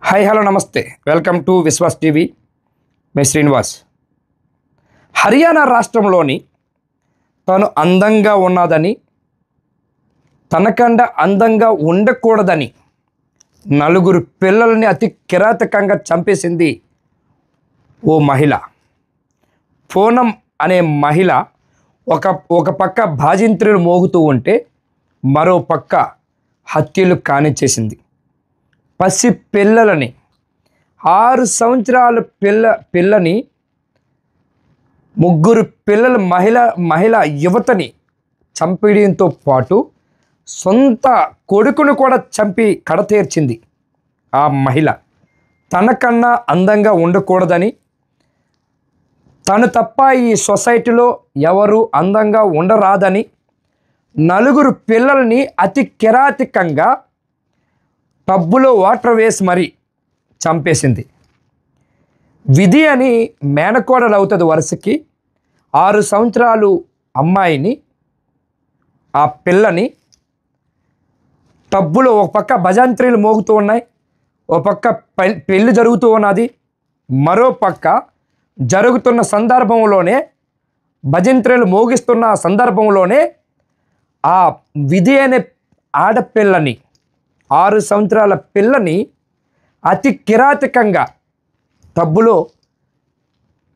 Hi hello నమస్తే welcome to Vishwas TV. మే శ్రీనివాస్. హర్యానా రాష్ట్రంలోని తాను అందంగా ఉన్నదని, తనకంటే అందంగా ఉండకూడదని నలుగురు పిల్లల్ని అతి కిరాతకంగా చంపేసింది ఓ మహిళ. పూనం అనే మహిళ ఒక పక్క బాజింత్రులు మోగుతూ ఉంటే మరో పక్క హత్యలు కానిచ్చేసింది. పసి పిల్లలని 6 సంవత్సరాల పిల్లని ముగ్గురు పిల్లల మహిళ యువతని చంపేయడంతో పాటు సొంత కొడుకును కూడా చంపి కడతీర్చింది. ఆ మహిళ తనకన్నా అందంగా ఉండకూడదని, తను తప్ప ఈ సొసైటీలో ఎవరు అందంగా ఉండరాదని నలుగురు పిల్లల్ని అతి కిరాతకంగా టబ్బులో వాటర్ వేసి మరీ చంపేసింది. విధి అని మేనకోడలు అవుతుంది వరుసకి. 6 సంవత్సరాలు అమ్మాయిని, ఆ పిల్లని టబ్బులో ఒక పక్క భజంత్రీలు మోగుతూ ఉన్నాయి, ఒక పక్క పెళ్ళి జరుగుతూ ఉన్నది, మరో పక్క జరుగుతున్న సందర్భంలోనే భజంత్రీలు మోగిస్తున్న సందర్భంలోనే ఆ విధి అనే ఆడపిల్లని, 6 సంవత్సరాల పిల్లని అతి కిరాతకంగా టబ్బులో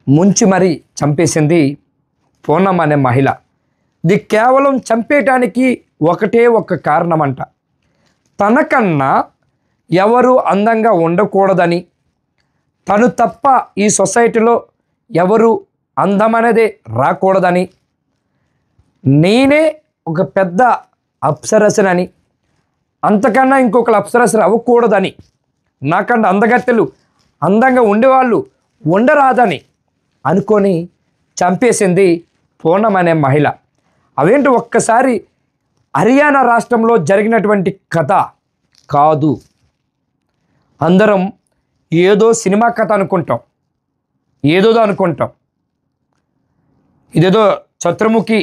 ముంచి మరీ చంపేసింది పూనం అనే మహిళ. ఇది కేవలం చంపేయటానికి ఒకటే ఒక కారణమంట. తనకన్నా ఎవరు అందంగా ఉండకూడదని, తను తప్ప ఈ సొసైటీలో ఎవరు అందమనేదే రాకూడదని, నేనే ఒక పెద్ద అప్సరసనని, అంతకన్నా ఇంకొకరు అప్సరసలు అవ్వకూడదని, నాకన్నా అందగత్తెలు అందంగా ఉండేవాళ్ళు ఉండరాదని అనుకొని చంపేసింది పూనం అనే మహిళ. అవేంటి ఒక్కసారి హర్యానా రాష్ట్రంలో జరిగినటువంటి కథ కాదు. అందరం ఏదో సినిమా కథ అనుకుంటాం, ఏదోదో అనుకుంటాం, ఇదేదో చతుర్ముఖి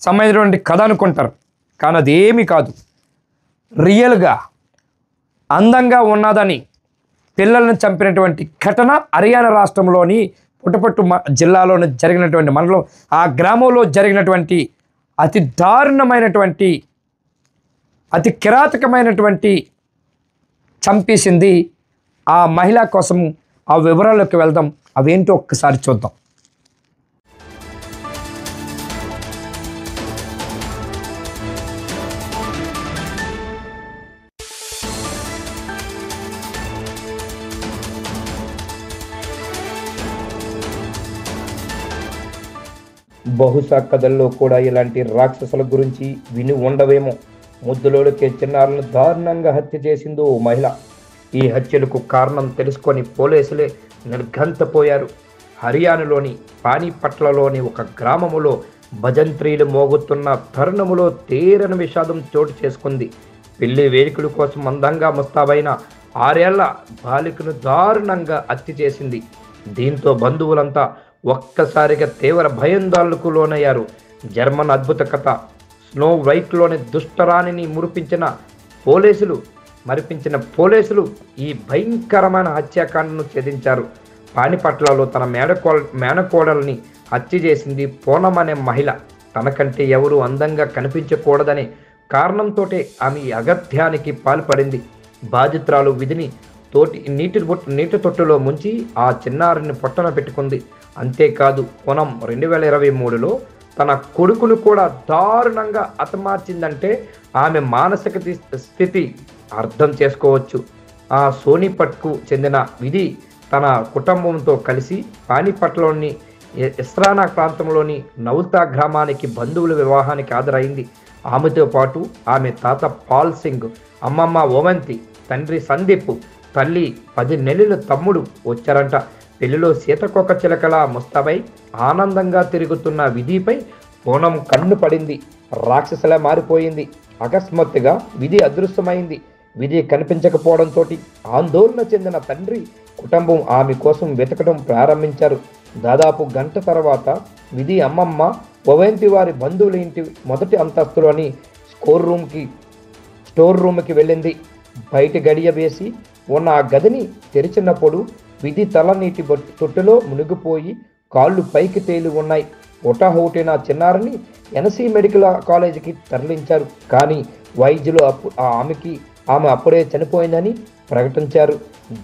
సంబంధించినటువంటి కథ అనుకుంటారు. కానీ అదేమీ కాదు. రియల్గా అందంగా ఉన్నదని పిల్లలను చంపినటువంటి ఘటన హర్యానా రాష్ట్రంలోని పుట్టపట్టు జిల్లాలోని జరిగినటువంటి మండలం, ఆ గ్రామంలో జరిగినటువంటి అతి దారుణమైనటువంటి, అతి కిరాతకమైనటువంటి చంపేసింది ఆ మహిళ. కోసం ఆ వివరాల్లోకి వెళ్దాం. అవేంటో ఒక్కసారి చూద్దాం. బహుశా కథల్లో కూడా ఇలాంటి రాక్షసుల గురించి విని ఉండవేమో. ముద్దులోకే చిన్నారులను దారుణంగా హత్య చేసిందో ఓ మహిళ. ఈ హత్యలకు కారణం తెలుసుకొని పోలీసులే నిర్ఘంతపోయారు. హర్యానాలోని పానీపట్లలోని ఒక గ్రామములో భజంత్రీలు మోగుతున్న తరుణములో తీరని విషాదం చోటు చేసుకుంది. పెళ్లి వేడుకల కోసం అందంగా ముస్తాబైన 6 ఏళ్ల బాలికను దారుణంగా హత్య చేసింది. దీంతో బంధువులంతా ఒక్కసారిగా తీవ్ర భయాందోళనకు లోనయ్యారు. జర్మన్ అద్భుత కథ స్నో వైట్లోని దుష్టరాణిని మరిపించిన పోలీసులు ఈ భయంకరమైన హత్యాకాండను ఛేదించారు. పానిపట్లలో తన మేనకోడల్ని హత్య చేసింది పూనం అనే మహిళ. తనకంటే ఎవరు అందంగా కనిపించకూడదనే కారణంతో ఆమె అగత్యానికి పాల్పడింది. బాధితురాలు విధిని నీటి తొట్టులో ముంచి ఆ చిన్నారిని పొట్టన పెట్టుకుంది. అంతేకాదు, పూనం 2023లో తన కొడుకును కూడా దారుణంగా హతమార్చిందంటే ఆమె మానసిక స్థితి అర్థం చేసుకోవచ్చు. ఆ సోనిపట్కు చెందిన విధి తన కుటుంబంతో కలిసి పానీపట్లోని ఇస్రానా ప్రాంతంలోని నౌల్తా గ్రామానికి బంధువుల వివాహానికి హాజరైంది. ఆమెతో పాటు ఆమె తాత పాల్ సింగ్, అమ్మమ్మ ఓవంతి, తండ్రి సందీప్, తల్లి 10 నెలల తమ్ముడు వచ్చారంట. పెళ్లిలో సీతకొక చిలకలా ముస్తాబై ఆనందంగా తిరుగుతున్న విధిపై పూనం కన్ను పడింది. రాక్షసులా మారిపోయింది. అకస్మాత్తుగా విధి అదృశ్యమైంది. విధి కనిపించకపోవడంతో ఆందోళన చెందిన తండ్రి, కుటుంబం ఆమె కోసం వెతకడం ప్రారంభించారు. దాదాపు గంట తర్వాత విధి అమ్మమ్మ ఓవంతి వారి బంధువుల ఇంటి మొదటి అంతస్తులోని స్టోర్ రూమ్కి వెళ్ళింది. బయట గడియ వేసి ఉన్న ఆ గదిని తెరిచినప్పుడు విధి తల నీటి తొట్టులో మునిగిపోయి కాళ్ళు పైకి తేలి ఉన్నాయి. హుటాహుటిన చిన్నారిని ఎన్సీ మెడికల్ కాలేజీకి తరలించారు. కానీ వైద్యులు ఆమె అప్పుడే చనిపోయిందని ప్రకటించారు.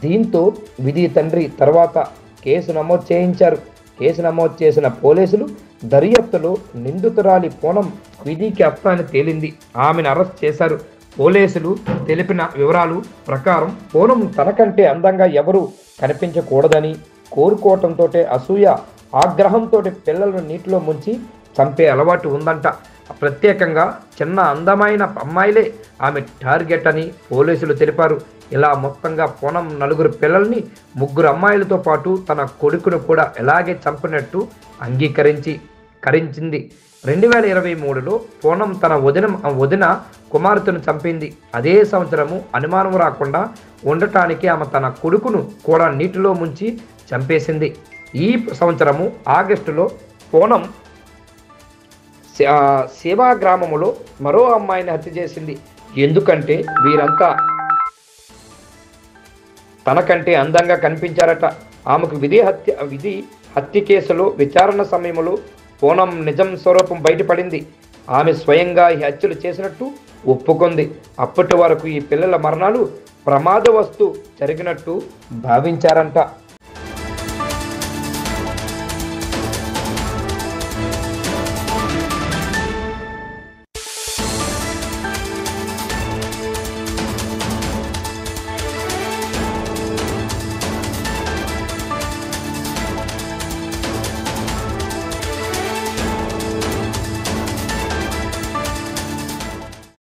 దీంతో విధి తండ్రి తర్వాత కేసు నమోదు చేయించారు. కేసు నమోదు చేసిన పోలీసులు దర్యాప్తులో నిందితురాలి పూనం విధికి అత్త అని తేలింది. ఆమెను అరెస్ట్ చేశారు. పోలీసులు తెలిపిన వివరాలు ప్రకారం పూనం తనకంటే అందంగా ఎవరూ కనిపించకూడదని కోరుకోవటంతో అసూయ ఆగ్రహంతో పిల్లలను నీటిలో ముంచి చంపే అలవాటు ఉందంట. ప్రత్యేకంగా చిన్న అందమైన అమ్మాయిలే ఆమె టార్గెట్ అని పోలీసులు తెలిపారు. ఇలా మొత్తంగా పూనం 4 పిల్లల్ని 3 అమ్మాయిలతో పాటు తన కొడుకును కూడా ఇలాగే చంపినట్టు అంగీకరించింది. 2023లో పూనం తన వదిన కుమార్తెను చంపింది. అదే సంవత్సరము అనుమానం రాకుండా ఉండటానికి ఆమె తన కొడుకును కూడా నీటిలో ముంచి చంపేసింది. ఈ సంవత్సరము ఆగస్టులో పూనం సేవా గ్రామంలో మరో అమ్మాయిని హత్య చేసింది. ఎందుకంటే వీరంతా తనకంటే అందంగా కనిపించారట. ఆమెకు విధి హత్య కేసులో విచారణ సమయంలో పూనం నిజం స్వరూపం బయటపడింది. ఆమె స్వయంగా ఈ హత్యలు చేసినట్టు ఒప్పుకుంది. అప్పటి వరకు ఈ పిల్లల మరణాలు ప్రమాదవస్తు జరిగినట్టు భావించారంట.